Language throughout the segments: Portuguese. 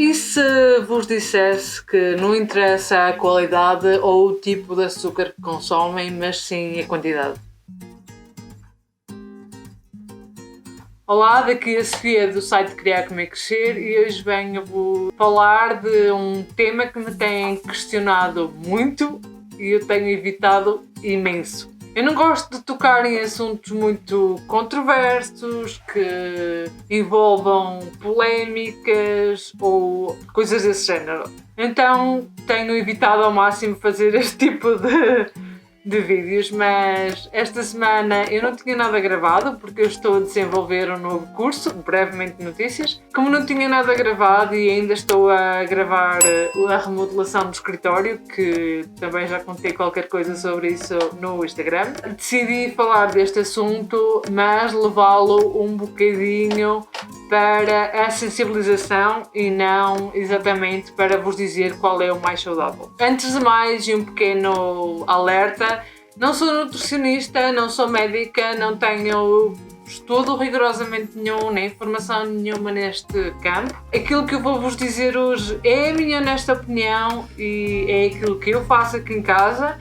E se vos dissesse que não interessa a qualidade ou o tipo de açúcar que consomem, mas sim a quantidade? Olá, daqui a Sofia do site Criar Comer Crescer e hoje venho-vos falar de um tema que me tem questionado muito e eu tenho evitado imenso. Eu não gosto de tocar em assuntos muito controversos, que envolvam polémicas ou coisas desse género. Então tenho evitado ao máximo fazer este tipo de vídeos, mas esta semana eu não tinha nada gravado porque eu estou a desenvolver um novo curso, brevemente notícias. Como não tinha nada gravado e ainda estou a gravar a remodelação do escritório, que também já contei qualquer coisa sobre isso no Instagram, decidi falar deste assunto, mas levá-lo um bocadinho para a sensibilização e não exatamente para vos dizer qual é o mais saudável. Antes de mais, um pequeno alerta: não sou nutricionista, não sou médica, não tenho estudo rigorosamente nenhum, nem formação nenhuma neste campo. Aquilo que eu vou vos dizer hoje é a minha honesta opinião e é aquilo que eu faço aqui em casa,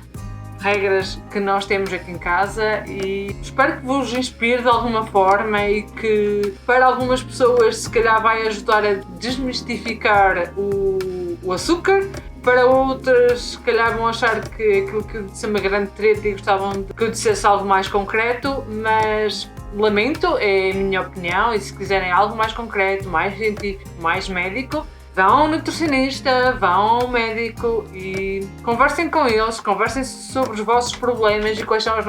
regras que nós temos aqui em casa, e espero que vos inspire de alguma forma e que para algumas pessoas se calhar vai ajudar a desmistificar o açúcar. Para outras, se calhar vão achar que aquilo que eu disse é uma grande treta e gostavam que eu dissesse algo mais concreto, mas lamento, é a minha opinião, e se quiserem algo mais concreto, mais científico, mais médico, vão ao nutricionista, vão ao médico e conversem com eles, conversem sobre os vossos problemas e quais são as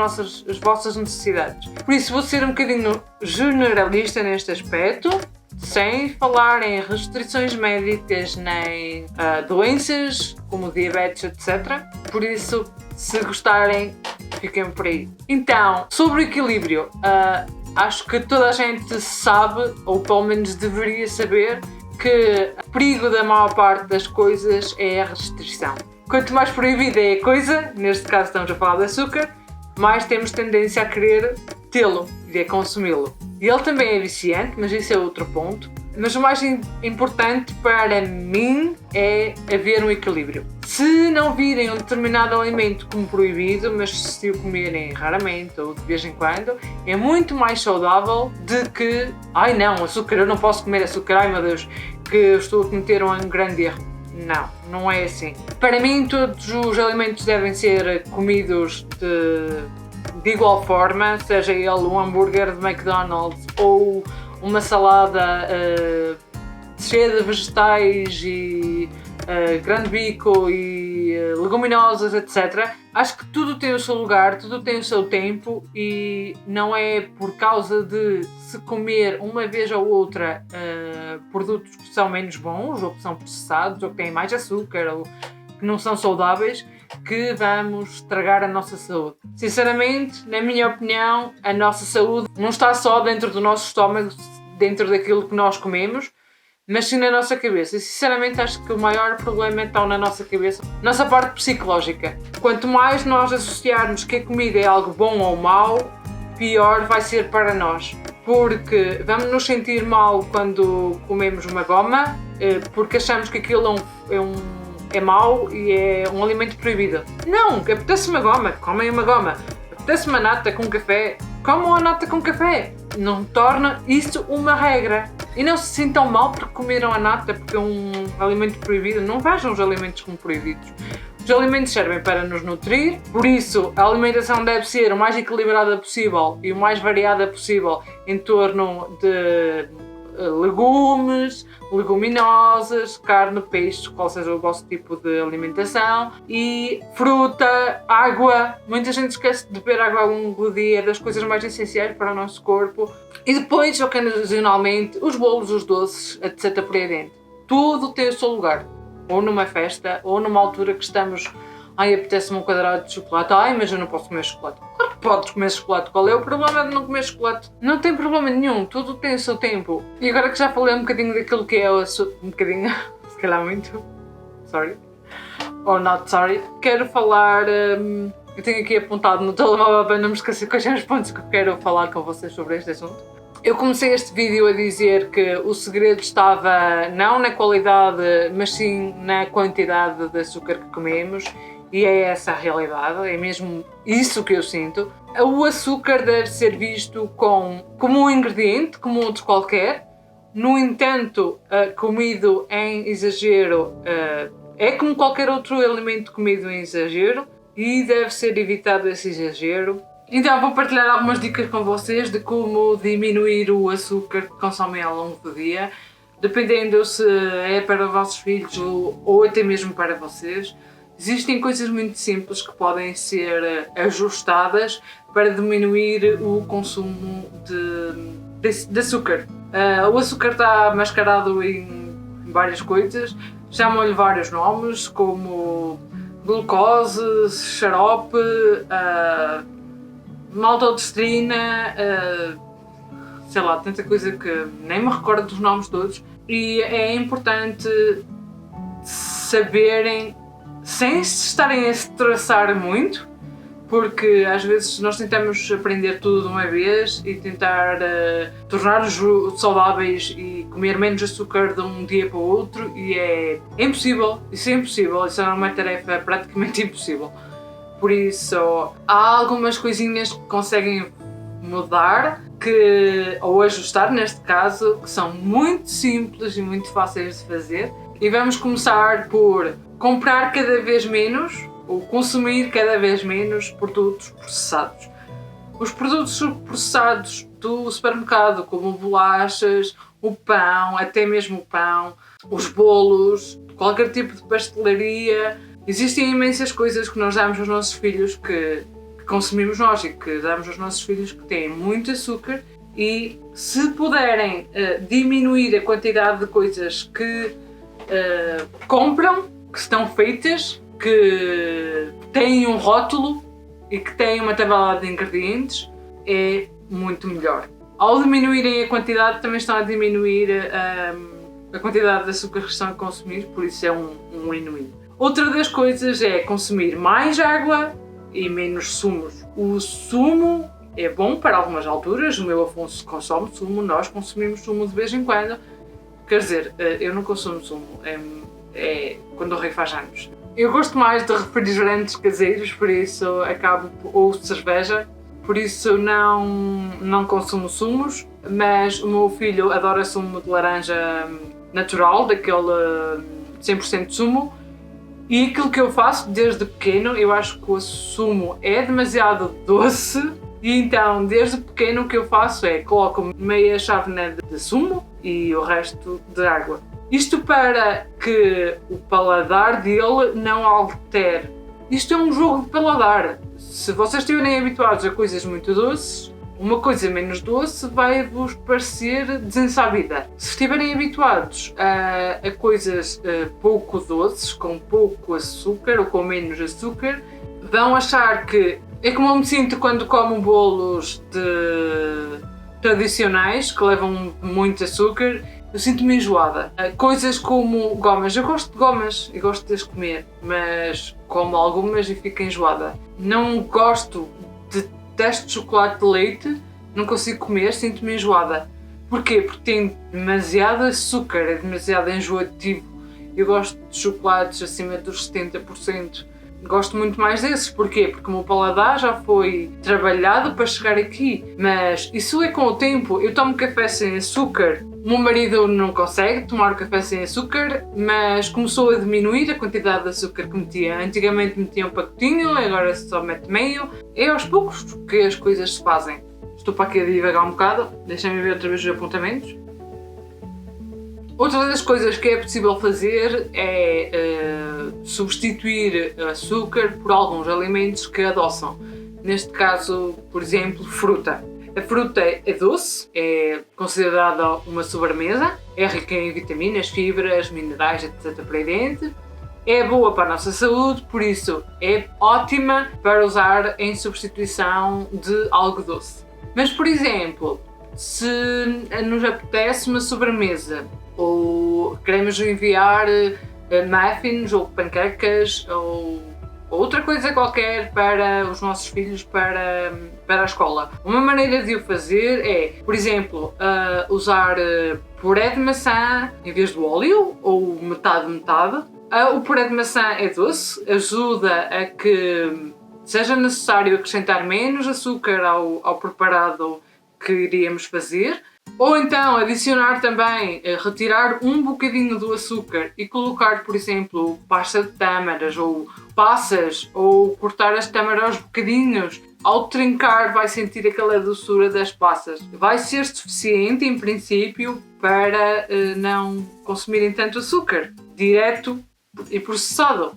vossas necessidades. Por isso vou ser um bocadinho generalista neste aspecto, sem falar em restrições médicas nem doenças como diabetes, etc. Por isso, se gostarem, fiquem por aí. Então, sobre o equilíbrio, acho que toda a gente sabe, ou pelo menos deveria saber, que o perigo da maior parte das coisas é a restrição. Quanto mais proibida é a coisa, neste caso estamos a falar de açúcar, mais temos tendência a querer tê-lo e a consumi-lo. E ele também é viciante, mas isso é outro ponto. Mas o mais importante para mim é haver um equilíbrio. Se não virem um determinado alimento como proibido, mas se o comerem raramente ou de vez em quando, é muito mais saudável do que ai não, açúcar, eu não posso comer açúcar, ai meu Deus, que eu estou a cometer um grande erro. Não, não é assim. Para mim todos os alimentos devem ser comidos de igual forma, seja ele um hambúrguer de McDonald's ou uma salada cheia de vegetais e grande bico e leguminosas, etc. Acho que tudo tem o seu lugar, tudo tem o seu tempo e não é por causa de se comer uma vez ou outra produtos que são menos bons ou que são processados ou que têm mais açúcar ou que não são saudáveis que vamos estragar a nossa saúde. Sinceramente, na minha opinião, a nossa saúde não está só dentro do nosso estômago, dentro daquilo que nós comemos, mas sim na nossa cabeça. E sinceramente acho que o maior problema está na nossa cabeça, nossa parte psicológica. Quanto mais nós associarmos que a comida é algo bom ou mau, pior vai ser para nós. Porque vamos nos sentir mal quando comemos uma goma, porque achamos que aquilo é mau e é um alimento proibido. Não, apetece uma goma, comem uma goma. Apetece uma nata com café, comam a nata com café. Não torna isso uma regra. E não se sintam mal porque comeram a nata porque é um alimento proibido. Não vejam os alimentos como proibidos. Os alimentos servem para nos nutrir, por isso a alimentação deve ser o mais equilibrada possível e o mais variada possível em torno de legumes, leguminosas, carne, peixe, qual seja o vosso tipo de alimentação, e fruta, água. Muita gente esquece de beber água ao longo do dia, é das coisas mais essenciais para o nosso corpo. E depois, ocasionalmente, os bolos, os doces, etc. por aí dentro. Tudo tem o seu lugar. Ou numa festa, ou numa altura que estamos, ai, apetece-me um quadrado de chocolate, ai, mas eu não posso comer chocolate. Claro que podes comer chocolate, qual é o problema de não comer chocolate? Não tem problema nenhum, tudo tem o seu tempo. E agora que já falei um bocadinho daquilo que é o açúcar, um bocadinho, se calhar muito, sorry, or not sorry, quero falar, eu tenho aqui apontado no telemóvel para não me esquecer quais são os pontos que eu quero falar com vocês sobre este assunto. Eu comecei este vídeo a dizer que o segredo estava não na qualidade, mas sim na quantidade de açúcar que comemos, e é essa a realidade, é mesmo isso que eu sinto. O açúcar deve ser visto como um ingrediente, como outro qualquer. No entanto, comido em exagero é como qualquer outro alimento comido em exagero e deve ser evitado esse exagero. Então vou partilhar algumas dicas com vocês de como diminuir o açúcar que consomem ao longo do dia, dependendo se é para os vossos filhos ou até mesmo para vocês. Existem coisas muito simples que podem ser ajustadas para diminuir o consumo de açúcar. O açúcar está mascarado em várias coisas, chamam-lhe vários nomes, como glucose, xarope, maltodextrina, sei lá, tanta coisa que nem me recordo dos nomes todos. E é importante saberem, sem se estarem a estressar muito, porque às vezes nós tentamos aprender tudo de uma vez e tentar tornar-nos saudáveis e comer menos açúcar de um dia para o outro, e é impossível, isso é impossível, isso é uma tarefa praticamente impossível. Por isso, há algumas coisinhas que conseguem mudar, ou ajustar neste caso, que são muito simples e muito fáceis de fazer. E vamos começar por comprar cada vez menos, ou consumir cada vez menos produtos processados. Os produtos processados do supermercado, como bolachas, o pão, até mesmo o pão, os bolos, qualquer tipo de pastelaria. Existem imensas coisas que nós damos aos nossos filhos que consumimos nós e que damos aos nossos filhos que têm muito açúcar, e se puderem diminuir a quantidade de coisas que compram, que estão feitas, que têm um rótulo e que têm uma tabela de ingredientes, é muito melhor. Ao diminuírem a quantidade, também estão a diminuir a quantidade de açúcar que estão a consumir, por isso é um win-win. Outra das coisas é consumir mais água e menos sumos. O sumo é bom para algumas alturas, o meu Afonso consome sumo, nós consumimos sumo de vez em quando. Quer dizer, eu não consumo sumo, é quando o rei faz anos. Eu gosto mais de refrigerantes caseiros, por isso ou cerveja, por isso não consumo sumos, mas o meu filho adora sumo de laranja natural, daquele 100% sumo. E aquilo que eu faço desde pequeno, eu acho que o sumo é demasiado doce, e então desde pequeno o que eu faço é coloco meia chávena de sumo e o resto de água. Isto para que o paladar dele não altere. Isto é um jogo de paladar. Se vocês estiverem habituados a coisas muito doces, uma coisa menos doce vai-vos parecer desensabida. Se estiverem habituados a coisas pouco doces, com pouco açúcar ou com menos açúcar, vão achar que... É como eu me sinto quando como bolos tradicionais, que levam muito açúcar, eu sinto-me enjoada. Coisas como gomas, eu gosto de gomas e gosto de as comer, mas como algumas e fico enjoada. Não gosto de teste de chocolate de leite, não consigo comer, sinto-me enjoada. Porquê? Porque tem demasiado açúcar, é demasiado enjoativo. Eu gosto de chocolates acima dos 70%. Gosto muito mais desses. Porquê? Porque o meu paladar já foi trabalhado para chegar aqui. Mas isso é com o tempo. Eu tomo café sem açúcar. O meu marido não consegue tomar café sem açúcar, mas começou a diminuir a quantidade de açúcar que metia. Antigamente metia um pacotinho, agora só mete meio. É aos poucos que as coisas se fazem. Estou para aqui a divagar um bocado. Deixem-me ver outra vez os apontamentos. Outra das coisas que é possível fazer é substituir açúcar por alguns alimentos que adoçam. Neste caso, por exemplo, fruta. A fruta é doce, é considerada uma sobremesa, é rica em vitaminas, fibras, minerais, etc. por aí dentro. É boa para a nossa saúde, por isso é ótima para usar em substituição de algo doce. Mas, por exemplo, se nos apetece uma sobremesa, ou queremos enviar muffins ou panquecas ou outra coisa qualquer para os nossos filhos para a escola. Uma maneira de o fazer é, por exemplo, usar puré de maçã em vez do óleo, ou metade. O puré de maçã é doce, ajuda a que seja necessário acrescentar menos açúcar ao preparado que iríamos fazer. Ou então adicionar também, retirar um bocadinho do açúcar e colocar, por exemplo, pasta de tâmaras ou passas, ou cortar as tâmaras aos bocadinhos. Ao trincar vai sentir aquela doçura das passas. Vai ser suficiente, em princípio, para não consumirem tanto açúcar direto e processado.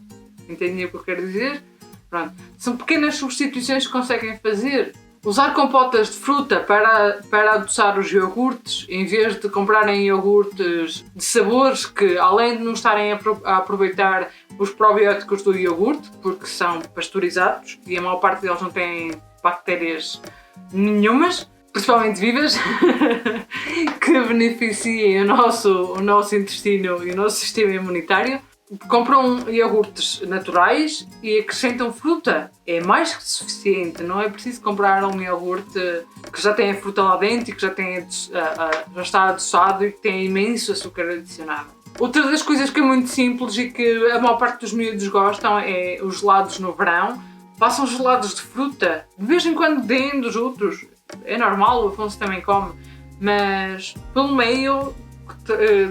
Entendem o que eu quero dizer? Pronto. São pequenas substituições que conseguem fazer. Usar compotas de fruta para adoçar os iogurtes, em vez de comprarem iogurtes de sabores que, além de não estarem a aproveitar os probióticos do iogurte, porque são pasteurizados e a maior parte deles não têm bactérias nenhumas, principalmente vivas, que beneficiem o nosso intestino e o nosso sistema imunitário. Compram iogurtes naturais e acrescentam fruta. É mais que suficiente, não é preciso comprar um iogurte que já tem a fruta lá dentro e que já está adoçado e que tem imenso açúcar adicionado. Outra das coisas que é muito simples e que a maior parte dos miúdos gostam é os gelados no verão. Façam gelados de fruta, de vez em quando deem dos outros, é normal, o Afonso também come, mas pelo meio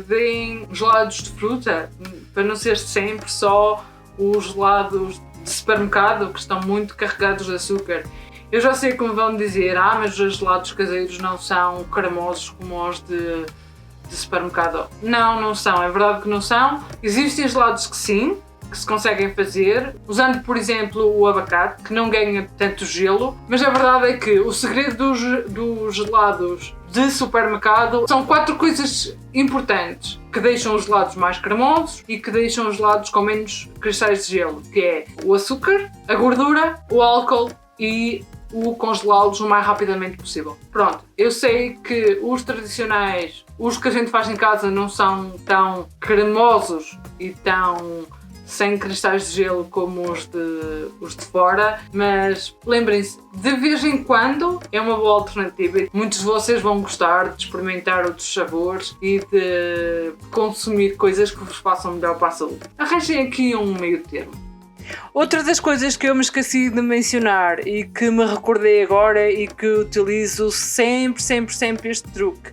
deem gelados de fruta, para não ser sempre só os gelados de supermercado que estão muito carregados de açúcar. Eu já sei como vão dizer, mas os gelados caseiros não são cremosos como os de supermercado. Não são, é verdade que não são. Existem gelados que sim, que se conseguem fazer, usando por exemplo o abacate, que não ganha tanto gelo, mas a verdade é que o segredo dos gelados de supermercado são 4 coisas importantes que deixam os gelados mais cremosos e que deixam os gelados com menos cristais de gelo, que é o açúcar, a gordura, o álcool e o congelá-los o mais rapidamente possível. Pronto, eu sei que os tradicionais, os que a gente faz em casa, não são tão cremosos e tão sem cristais de gelo como os de fora, mas lembrem-se, de vez em quando é uma boa alternativa. Muitos de vocês vão gostar de experimentar outros sabores e de consumir coisas que vos façam melhor para a saúde. Arranjem aqui um meio termo. Outra das coisas que eu me esqueci de mencionar e que me recordei agora e que utilizo sempre este truque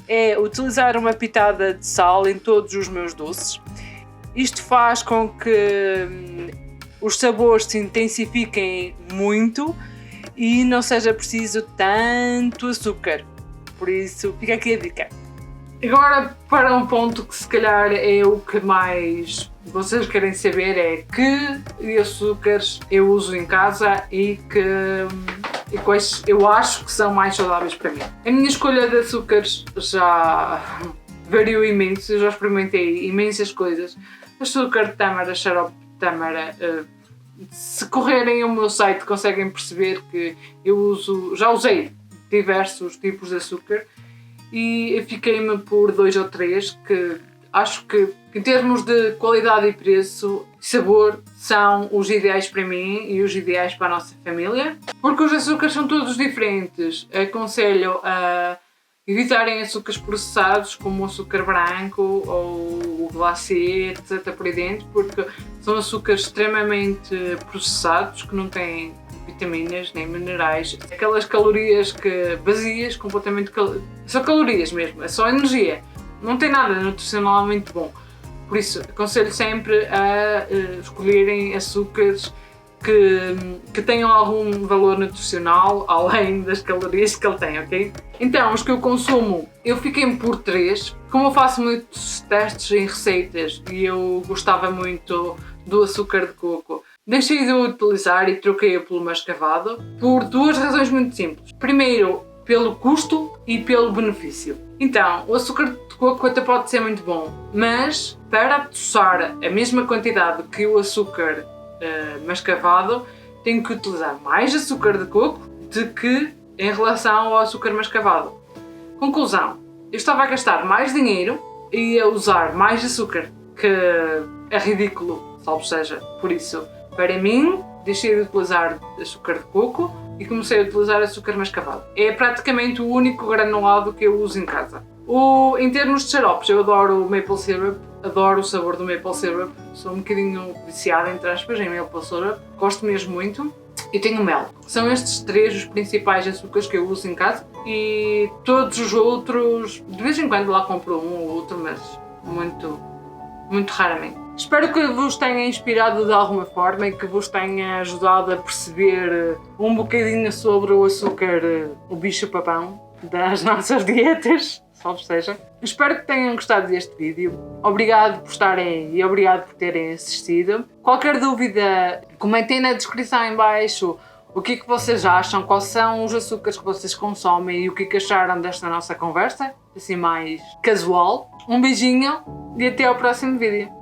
é utilizar uma pitada de sal em todos os meus doces. Isto faz com que os sabores se intensifiquem muito e não seja preciso tanto açúcar. Por isso, fica aqui a dica. Agora, para um ponto que se calhar é o que mais vocês querem saber, é que açúcares eu uso em casa e quais eu acho que são mais saudáveis para mim. A minha escolha de açúcares já variou imenso, eu já experimentei imensas coisas. Açúcar de tâmara, xarope de tâmara. Se correrem o meu site conseguem perceber que já usei diversos tipos de açúcar e fiquei-me por 2 ou 3 que acho que em termos de qualidade e preço e sabor são os ideais para mim e os ideais para a nossa família, porque os açúcares são todos diferentes. Aconselho a evitarem açúcares processados como o açúcar branco ou o glacê, etc. por aí dentro, porque são açúcares extremamente processados que não têm vitaminas nem minerais. Aquelas calorias vazias, completamente são calorias mesmo, é só energia. Não tem nada nutricionalmente bom. Por isso, aconselho sempre a escolherem açúcares que tenham algum valor nutricional além das calorias que ele tem, ok? Então, os que eu consumo, eu fiquei por 3. Como eu faço muitos testes em receitas e eu gostava muito do açúcar de coco, deixei de o utilizar e troquei-o pelo mascavado por 2 razões muito simples. Primeiro, pelo custo e pelo benefício. Então, o açúcar de coco até pode ser muito bom, mas para adoçar a mesma quantidade que o açúcar mascavado, tenho que utilizar mais açúcar de coco do que em relação ao açúcar mascavado. Conclusão, eu estava a gastar mais dinheiro e a usar mais açúcar, que é ridículo, salvo seja. Por isso, Para mim, deixei de utilizar açúcar de coco e comecei a utilizar açúcar mascavado. É praticamente o único granulado que eu uso em casa. Em termos de xaropes, eu adoro o maple syrup, adoro o sabor do maple syrup, sou um bocadinho viciada, entre aspas, em maple syrup, gosto mesmo muito. E tenho mel. São estes 3 os principais açúcares que eu uso em casa e todos os outros, de vez em quando lá compro um ou outro, mas muito raramente. Espero que vos tenha inspirado de alguma forma e que vos tenha ajudado a perceber um bocadinho sobre o açúcar, o bicho-papão das nossas dietas, salve seja. Espero que tenham gostado deste vídeo. Obrigado por estarem aí e obrigado por terem assistido. Qualquer dúvida, comentem na descrição em baixo o que é que vocês acham, quais são os açúcares que vocês consomem e o que é que acharam desta nossa conversa, assim mais casual. Um beijinho e até ao próximo vídeo.